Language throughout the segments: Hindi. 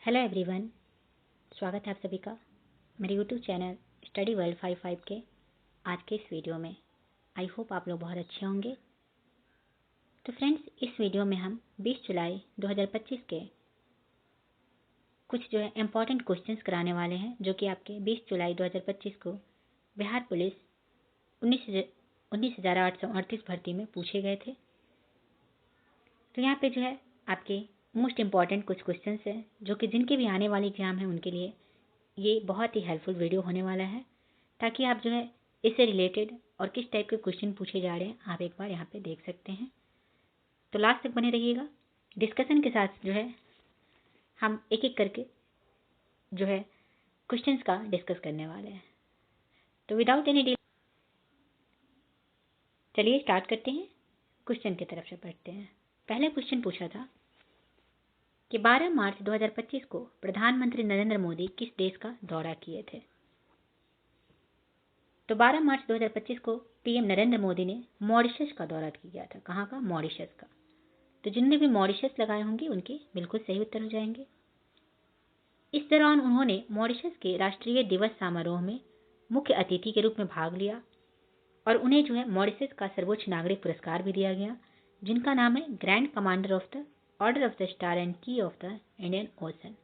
हेलो एवरीवन, स्वागत है आप सभी का मेरे यूट्यूब चैनल स्टडी वर्ल्ड 55 के आज के इस वीडियो में। आई होप आप लोग बहुत अच्छे होंगे। तो फ्रेंड्स, इस वीडियो में हम 20 जुलाई 2025 के कुछ इम्पॉर्टेंट क्वेश्चंस कराने वाले हैं, जो कि आपके 20 जुलाई 2025 को बिहार पुलिस 19,838 भर्ती में पूछे गए थे। तो यहाँ पे आपके मोस्ट इम्पॉर्टेंट कुछ क्वेश्चंस हैं, जो कि जिनके भी आने वाले एग्जाम हैं उनके लिए ये बहुत ही हेल्पफुल वीडियो होने वाला है, ताकि आप इससे रिलेटेड और किस टाइप के क्वेश्चन पूछे जा रहे हैं आप एक बार यहाँ पे देख सकते हैं। तो लास्ट तक बने रहिएगा। डिस्कशन के साथ हम एक एक करके क्वेश्चंस का डिस्कस करने वाले हैं। तो विदाउट एनी डिले चलिए स्टार्ट करते हैं। क्वेश्चन की तरफ से पढ़ते हैं। पहले क्वेश्चन पूछा था कि 12 मार्च 2025 को प्रधानमंत्री नरेंद्र मोदी किस देश का दौरा किए थे। तो 12 मार्च 2025 को पीएम नरेंद्र मोदी ने मॉरिशस का दौरा किया था। कहाँ का? मॉरिशस का। तो जिनने भी मॉरिशस लगाए होंगे उनके बिल्कुल सही उत्तर हो जाएंगे। इस दौरान उन्होंने मॉरिशस के राष्ट्रीय दिवस समारोह में मुख्य अतिथि के रूप में भाग लिया और उन्हें मॉरिशस का सर्वोच्च नागरिक पुरस्कार भी दिया गया, जिनका नाम है grand commander of the order of the star and की ऑफ द इंडियन ओशन।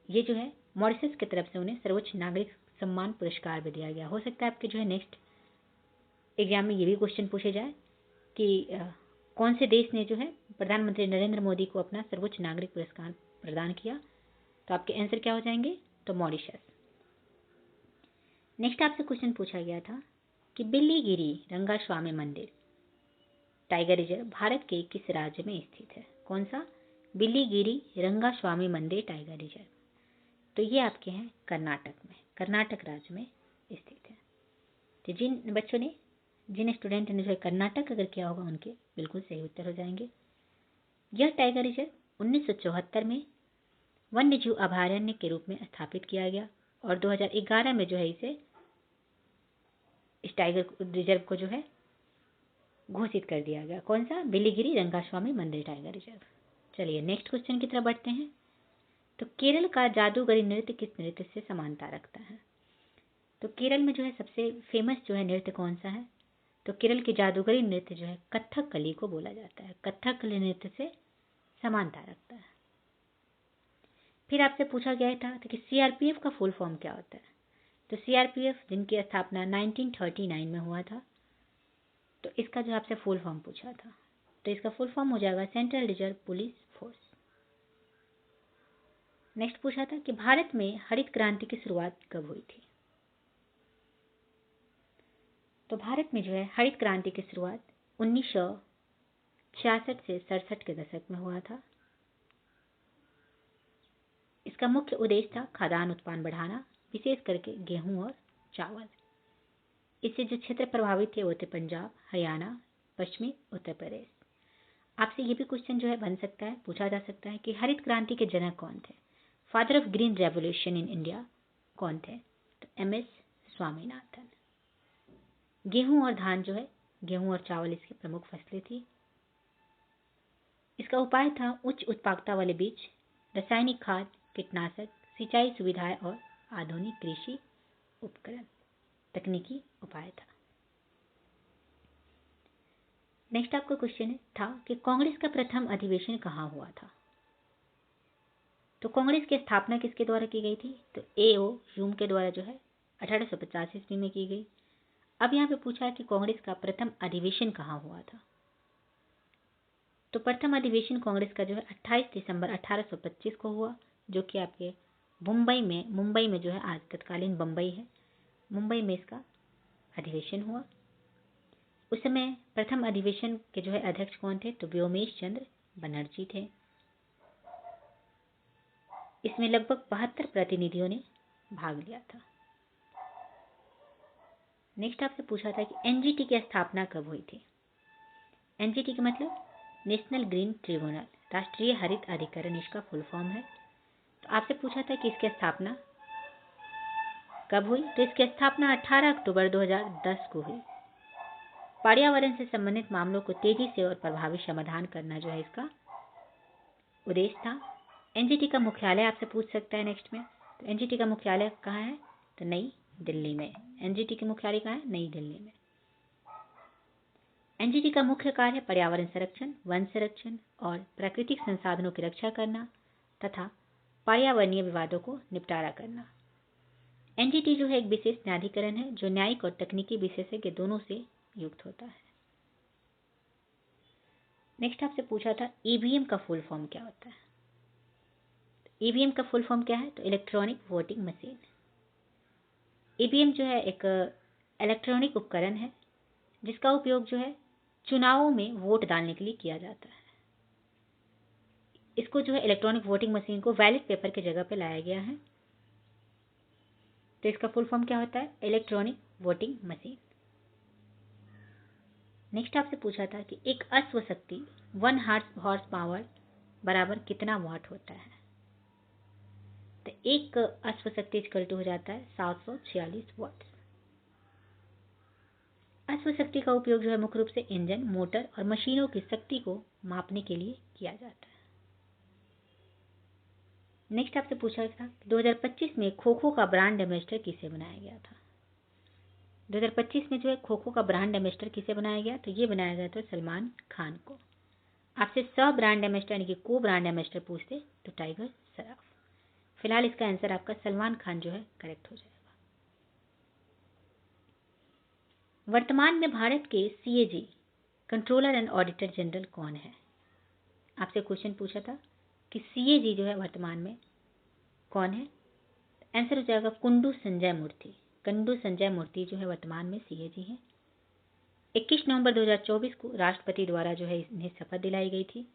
ये मॉरिशस की तरफ से उन्हें सर्वोच्च नागरिक सम्मान पुरस्कार भी दिया गया। हो सकता है आपके नेक्स्ट एग्जाम में ये भी क्वेश्चन पूछे जाए कि कौन से देश ने प्रधानमंत्री नरेंद्र मोदी को अपना सर्वोच्च नागरिक पुरस्कार प्रदान किया। तो आपके आंसर क्या हो जाएंगे? तो मॉरिशस। नेक्स्ट आपसे क्वेश्चन पूछा गया था कि बिल्लीगिरी रंगास्वामी मंदिर टाइगर रिजर्व भारत के किस राज्य में स्थित है? कौन सा? बिल्लीगिरी रंगास्वामी मंदिर टाइगर रिजर्व। तो ये आपके हैं कर्नाटक में, कर्नाटक राज्य में स्थित है। तो जिन स्टूडेंट ने कर्नाटक अगर किया होगा उनके बिल्कुल सही उत्तर हो जाएंगे। यह टाइगर रिजर्व 1974 में वन्य जीव अभयारण्य के रूप में स्थापित किया गया और 2011 में इस टाइगर रिजर्व को घोषित कर दिया गया। कौन सा? बिल्लीगिरी रंगास्वामी मंदिर टाइगर रिजर्व। चलिए नेक्स्ट क्वेश्चन की तरफ बढ़ते हैं। तो केरल का जादूगरी नृत्य किस नृत्य से समानता रखता है? तो केरल में सबसे फेमस नृत्य कौन सा है? तो केरल की जादूगरी नृत्य कथकली को बोला जाता है। कथकली नृत्य से समानता रखता है। फिर आपसे पूछा गया था कि सीआरपीएफ का फुल फॉर्म क्या होता है? तो सीआरपीएफ जिनकी स्थापना 1939 में हुआ था, तो इसका आपसे फुल फॉर्म पूछा था, तो इसका फुल फॉर्म हो जाएगा central reserve police force. Next पूछा था कि भारत में हरित क्रांति की शुरुआत कब हुई थी? तो भारत में हरित क्रांति की शुरुआत 1966 से 67 के दशक में हुआ था। इसका मुख्य उद्देश्य था खाद्यान्न उत्पादन बढ़ाना, विशेष करके गेहूं और चावल। इससे जो क्षेत्र प्रभावित थे वो थे पंजाब, हरियाणा, पश्चिमी उत्तर प्रदेश। आपसे ये भी क्वेश्चन बन सकता है, पूछा जा सकता है कि हरित क्रांति के जनक कौन थे? Father of green revolution in India कौन थे? तो MS स्वामीनाथन। गेहूं और धान गेहूं और चावल इसकी प्रमुख फसलें थी। इसका उपाय था उच्च उत्पादकता वाले बीज, रासायनिक खाद, कीटनाशक, सिंचाई सुविधाएं और आधुनिक कृषि उपकरण तकनीकी उपाय था। नेक्स्ट आपका क्वेश्चन था कि कांग्रेस का प्रथम अधिवेशन कहाँ हुआ था? तो कांग्रेस की स्थापना किसके द्वारा की गई थी? तो AO ह्यूम के द्वारा 1850 ईस्वी में की गई। अब यहाँ पे पूछा है कि कांग्रेस का प्रथम अधिवेशन कहाँ हुआ था। तो प्रथम अधिवेशन कांग्रेस का 28 दिसंबर 1825 को हुआ, जो कि आपके मुंबई में आज तत्कालीन बम्बई है, मुंबई में इसका अधिवेशन हुआ। उस समय प्रथम अधिवेशन के अध्यक्ष कौन थे? तो व्योमेश चंद्र बनर्जी थे। इसमें लगभग 72 प्रतिनिधियों ने भाग लिया था। नेक्स्ट आपसे पूछा था कि NGT की स्थापना कब हुई थी? NGT का मतलब नेशनल ग्रीन ट्रिब्यूनल, राष्ट्रीय हरित अधिकरण इसका फुल फॉर्म है। तो आपसे पूछा था कि इसकी स्थापना कब हुई? तो इसकी स्थापना 18 अक्टूबर 2010 को हुई। पर्यावरण से संबंधित मामलों को तेजी से और प्रभावी समाधान करना इसका उद्देश्य था। एनजीटी का मुख्यालय आपसे पूछ सकता है नेक्स्ट में। तो एनजीटी का मुख्यालय कहाँ है? तो नई दिल्ली में। एनजीटी के मुख्यालय कहाँ है? नई दिल्ली में। एनजीटी का मुख्य कार्य पर्यावरण संरक्षण, वन संरक्षण और प्राकृतिक संसाधनों की रक्षा करना तथा पर्यावरणीय विवादों को निपटारा करना। एनजीटी जो है एक विशेष न्यायाधिकरण है जो न्यायिक और तकनीकी विशेषज्ञ दोनों से युक्त होता है। नेक्स्ट आपसे पूछा था ईवीएम का फुल फॉर्म क्या होता है? ईवीएम का फुल फॉर्म क्या है? तो इलेक्ट्रॉनिक वोटिंग मशीन। ईवीएम जो है एक इलेक्ट्रॉनिक उपकरण है जिसका उपयोग जो है चुनावों में वोट डालने के लिए किया जाता है। इसको जो है इलेक्ट्रॉनिक वोटिंग मशीन को बैलेट पेपर की जगह पे लाया गया है। तो इसका फुल फॉर्म क्या होता है? Electronic voting machine. नेक्स्ट आपसे पूछा था कि एक अश्व शक्ति 1 हॉर्स पावर बराबर कितना वाट होता है? तो एक अश्व शक्ति इक्वल टू हो जाता है 746 वाट। अश्व शक्ति का उपयोग जो है मुख्य रूप से इंजन, मोटर और मशीनों की शक्ति को मापने के लिए किया जाता है। नेक्स्ट आपसे पूछा था 2025 में खो खो का ब्रांड एम्बेसडर किसे बनाया गया था? 2025 में जो है खो खो का ब्रांड एम्बेसडर किसे बनाया गया? तो ये बनाया गया था सलमान खान को। आपसे सह ब्रांड एम्बेसडर यानी कि को ब्रांड एम्बेसडर पूछते तो टाइगर श्रॉफ। फिलहाल इसका आंसर आपका सलमान खान जो है करेक्ट हो जाएगा। वर्तमान में भारत के CAG controller and auditor general कौन है? आपसे क्वेश्चन पूछा था कि सीएजी जो है वर्तमान में कौन है? आंसर हो जाएगा कुंडू संजय मूर्ति। कुंडू संजय मूर्ति जो है वर्तमान में सीएजी है। 21 नवंबर 2024 को राष्ट्रपति द्वारा जो है इन्हें शपथ दिलाई गई थी।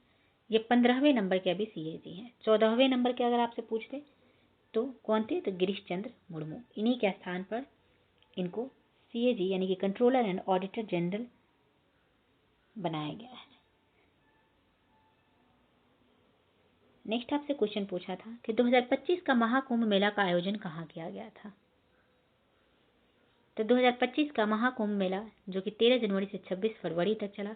ये 15वें नंबर के अभी सीएजी हैं। 14वें नंबर के अगर आपसे पूछते तो कौन थे? तो गिरीश चंद्र मुर्मू। इन्हीं के स्थान पर इनको सीएजी यानी कि कंट्रोलर एंड ऑडिटर जनरल बनाया गया है। नेक्स्ट आपसे क्वेश्चन पूछा था कि 2025 का महाकुंभ मेला का आयोजन कहाँ किया गया था? तो 2025 का महाकुंभ मेला जो कि 13 जनवरी से 26 फरवरी तक चला,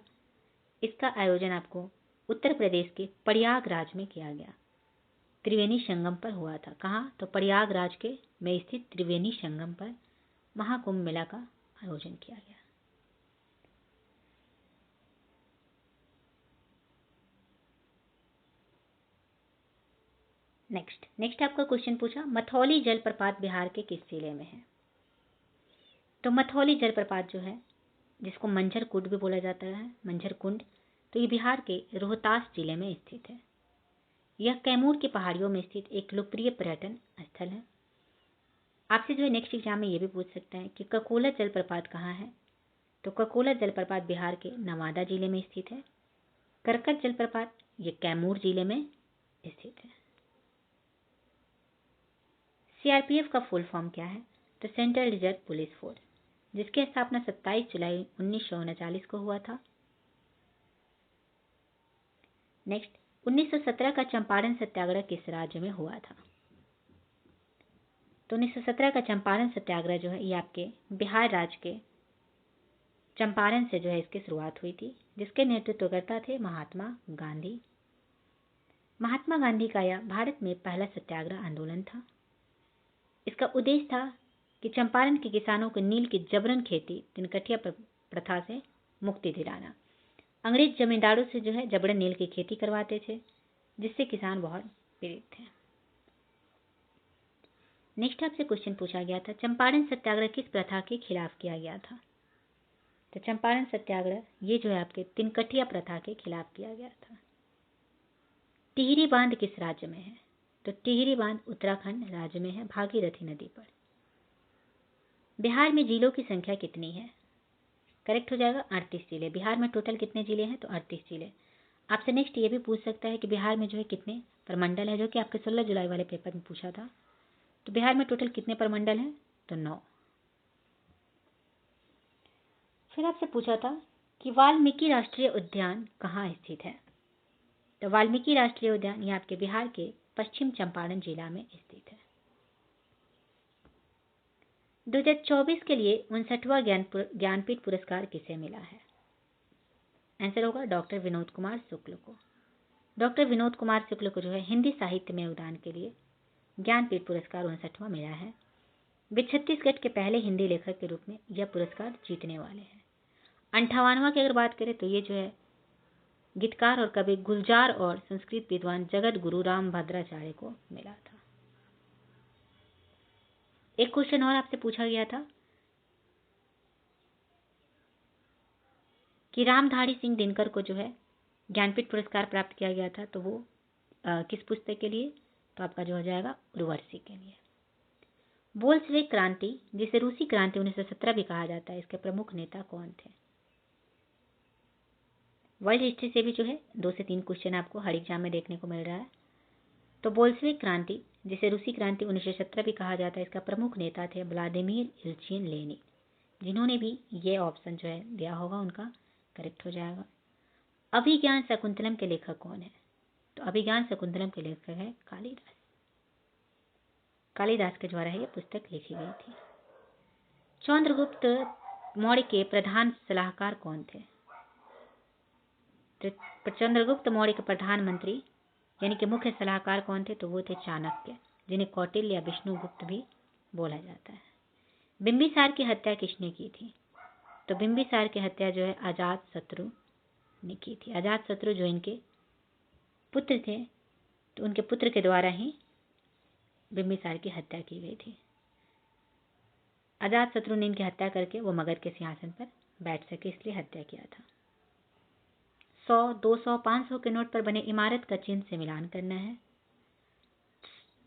इसका आयोजन आपको उत्तर प्रदेश के प्रयागराज में किया गया। त्रिवेणी संगम पर हुआ था। कहाँ? तो प्रयागराज के में स्थित त्रिवेणी संगम पर महाकुंभ मेला का आयोजन किया गया। नेक्स्ट आपका क्वेश्चन पूछा मथौली जलप्रपात बिहार के किस जिले में है? तो मथौली जलप्रपात जो है जिसको मंझर कुंड भी बोला जाता है, मंझर कुंड, तो ये बिहार के रोहतास जिले में स्थित है। यह कैमूर की पहाड़ियों में स्थित एक लोकप्रिय पर्यटन स्थल है। आपसे जो है नेक्स्ट एग्जाम में ये भी पूछ सकता है कि ककोला जलप्रपात कहाँ है? तो ककोला जलप्रपात बिहार के नवादा जिले में स्थित है। करकट जलप्रपात ये कैमूर जिले में स्थित है। सीआरपीएफ का फुल फॉर्म क्या है? तो सेंट्रल रिजर्व पुलिस फोर्स, जिसकी स्थापना 27 जुलाई 1939 को हुआ था। नेक्स्ट 1917 का चंपारण सत्याग्रह किस राज्य में हुआ था? तो 1917 का चंपारण सत्याग्रह जो है ये आपके बिहार राज्य के चंपारण से जो है इसकी शुरुआत हुई थी, जिसके नेतृत्वकर्ता थे महात्मा गांधी। महात्मा गांधी का यह भारत में पहला सत्याग्रह आंदोलन था। इसका उद्देश्य था कि चंपारण के किसानों को नील की जबरन खेती तिनकठिया प्रथा से मुक्ति दिलाना। अंग्रेज जमींदारों से जो है जबरन नील की खेती करवाते थे, जिससे किसान बहुत पीड़ित थे। नेक्स्ट आपसे क्वेश्चन पूछा गया था चंपारण सत्याग्रह किस प्रथा के खिलाफ किया गया था? तो चंपारण सत्याग्रह ये जो है आपके तिनकठिया प्रथा के खिलाफ किया गया था। टिहरी बांध किस राज्य में है? तो टिहरी बांध उत्तराखंड राज्य में है, भागीरथी नदी पर। बिहार में जिलों की संख्या कितनी है? करेक्ट हो जाएगा 38 जिले। बिहार में टोटल कितने जिले हैं? तो 38 जिले। आपसे नेक्स्ट ये भी पूछ सकता है कि बिहार में जो है कितने प्रमंडल है, जो कि आपके 16 जुलाई वाले पेपर में पूछा था। तो बिहार में टोटल कितने प्रमंडल हैं? तो 9। फिर आपसे पूछा था कि वाल्मीकि राष्ट्रीय उद्यान कहाँ स्थित है? तो वाल्मीकि राष्ट्रीय उद्यान ये आपके बिहार के पश्चिम चंपारण जिला में स्थित है। 2024 के लिए 59वां ज्ञानपीठ पुरस्कार किसे मिला है? आंसर होगा डॉक्टर विनोद कुमार शुक्ल को। डॉक्टर विनोद कुमार शुक्ल को जो है हिंदी साहित्य में योगदान के लिए ज्ञानपीठ पुरस्कार 59वां मिला है। वे छत्तीसगढ़ के पहले हिंदी लेखक के रूप में यह पुरस्कार जीतने वाले हैं। 58वां की अगर बात करें तो ये जो है गीतकार और कवि गुलजार और संस्कृत विद्वान जगत गुरु राम भद्राचार्य को मिला था। एक क्वेश्चन और आपसे पूछा गया था कि रामधारी सिंह दिनकर को जो है ज्ञानपीठ पुरस्कार प्राप्त किया गया था, तो वो किस पुस्तक के लिए? तो आपका जो हो जाएगा उर्वशी के लिए। बोल्शेविक क्रांति, जिसे रूसी क्रांति 1917 भी कहा जाता है, इसके प्रमुख नेता कौन थे? वर्ल्ड हिस्ट्री से भी जो है 2 से 3 क्वेश्चन आपको हर एग्जाम में देखने को मिल रहा है। तो बोल्शेविक क्रांति, जिसे रूसी क्रांति 1917 भी कहा जाता है, इसका प्रमुख नेता थे व्लादिमीर इल्चिन लेनिन। जिन्होंने भी ये ऑप्शन जो है दिया होगा उनका करेक्ट हो जाएगा। अभिज्ञान शकुंतलम के लेखक कौन है? तो अभिज्ञान शकुंतलम के लेखक है कालिदास। कालिदास के द्वारा ये पुस्तक लिखी गई थी। चंद्रगुप्त मौर्य के प्रधान सलाहकार कौन थे? तो चंद्रगुप्त मौर्य के प्रधानमंत्री यानी कि मुख्य सलाहकार कौन थे? तो वो थे चाणक्य, जिन्हें कौटिल्य या विष्णुगुप्त भी बोला जाता है। बिंबिसार की हत्या किसने की थी? तो बिंबिसार की हत्या जो है अजातशत्रु ने की थी। अजातशत्रु जो इनके पुत्र थे, तो उनके पुत्र के द्वारा ही बिंबिसार की हत्या की गई थी। अजातशत्रु ने इनकी हत्या करके वो मगध के सिंहासन पर बैठ सके, इसलिए हत्या किया था। 100, 200, 500 के नोट पर बने इमारत का चिन्ह से मिलान करना है।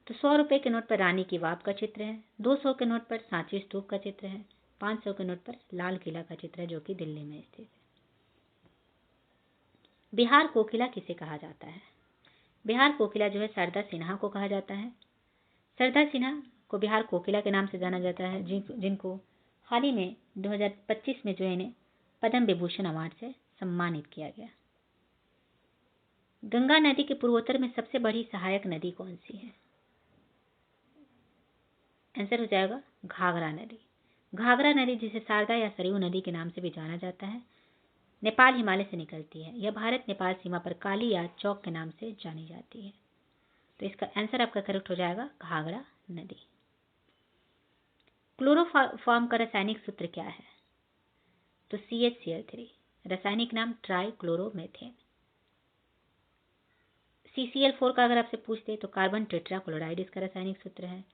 तो 100 रुपए के नोट पर रानी की वाव का चित्र है, 200 के नोट पर सांची स्तूप का चित्र है, 500 के नोट पर लाल किला का चित्र है, जो कि दिल्ली में स्थित है। बिहार कोकिला किसे कहा जाता है? बिहार कोकिला जो है शारदा सिन्हा को कहा जाता है। शारदा सिन्हा को बिहार कोकिला के नाम से जाना जाता है, जिनको हाल ही में 2025 में जो है इन्हें पद्म विभूषण अवार्ड से सम्मानित किया गया। गंगा नदी के पूर्वोत्तर में सबसे बड़ी सहायक नदी कौन सी है? आंसर हो जाएगा घाघरा नदी। घाघरा नदी, जिसे शारदा या सरयू नदी के नाम से भी जाना जाता है, नेपाल हिमालय से निकलती है। यह भारत नेपाल सीमा पर काली या चौक के नाम से जानी जाती है। तो इसका आंसर आपका करेक्ट हो जाएगा घाघरा नदी। क्लोरोफॉर्म का रासायनिक सूत्र क्या है? तो CH3। रासायनिक नाम ट्राइक्लोरोमेथेन। CCl4 का अगर आपसे पूछते तो कार्बन टेट्राक्लोराइड इसका रासायनिक सूत्र है।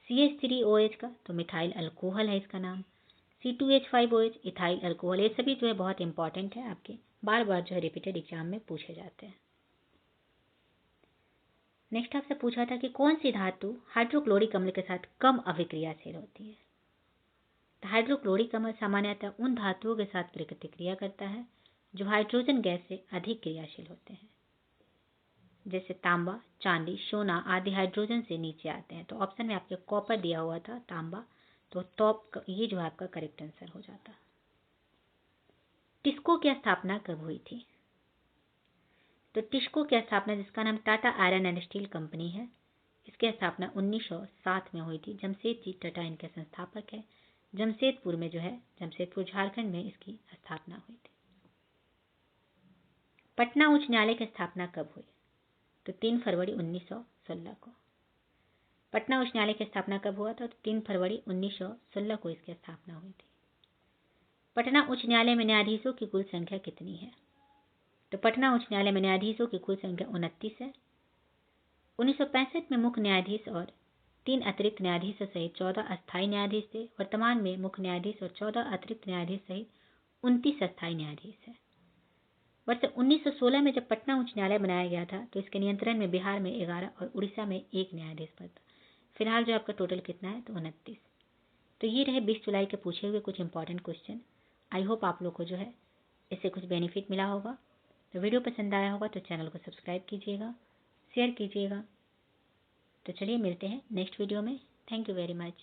CH3OH का तो मिथाइल अल्कोहल है इसका नाम। C2H5OH ethyl alcohol. ये सभी जो है बहुत इंपॉर्टेंट है, आपके बार बार जो है रिपीटेड एग्जाम में पूछे जाते हैं। नेक्स्ट आपसे पूछा था कि कौन सी धातु हाइड्रोक्लोरिक अम्ल के साथ कम अभिक्रियाशील होती है? तो हाइड्रोक्लोरिक अम्ल सामान्यतः उन धातुओं के साथ प्रतिक्रिया करता है जो हाइड्रोजन गैस से अधिक क्रियाशील होते हैं, जैसे तांबा, चांदी, सोना आदि हाइड्रोजन से नीचे आते हैं। तो ऑप्शन में आपके कॉपर दिया हुआ था, तांबा, तो टॉप ये जो आपका करेक्ट आंसर हो जाता। टिस्को की स्थापना कब हुई थी? तो टिस्को की स्थापना, जिसका नाम Tata iron and steel company है, इसकी स्थापना 1907 में हुई थी। जमशेदजी टाटा इनके संस्थापक है। जमशेदपुर में जो है, जमशेदपुर झारखंड में इसकी स्थापना हुई थी। पटना उच्च न्यायालय की स्थापना कब हुई? तो 3 फरवरी 1916 को। पटना उच्च न्यायालय की स्थापना कब हुआ था? तो 3 फरवरी 1916 को इसकी स्थापना हुई थी। पटना उच्च न्यायालय में न्यायाधीशों की कुल संख्या कितनी है? तो पटना उच्च न्यायालय में न्यायाधीशों की कुल संख्या 29 है। 1965 में मुख्य न्यायाधीश और 3 अतिरिक्त न्यायाधीशों सहित 14 अस्थायी न्यायाधीश थे। वर्तमान में मुख्य न्यायाधीश और 14 अतिरिक्त न्यायाधीश सहित 29 अस्थायी न्यायाधीश है। वर्ष 1916 में जब पटना उच्च न्यायालय बनाया गया था, तो इसके नियंत्रण में बिहार में 11 और उड़ीसा में 1 न्यायाधीश पद था। फिलहाल जो आपका टोटल कितना है? तो 29। तो ये रहे 20 जुलाई के पूछे हुए कुछ इंपॉर्टेंट क्वेश्चन। आई होप आप लोग को जो है इससे कुछ बेनिफिट मिला होगा। तो वीडियो पसंद आया होगा तो चैनल को सब्सक्राइब कीजिएगा, शेयर कीजिएगा। तो चलिए मिलते हैं नेक्स्ट वीडियो में। Thank you very much.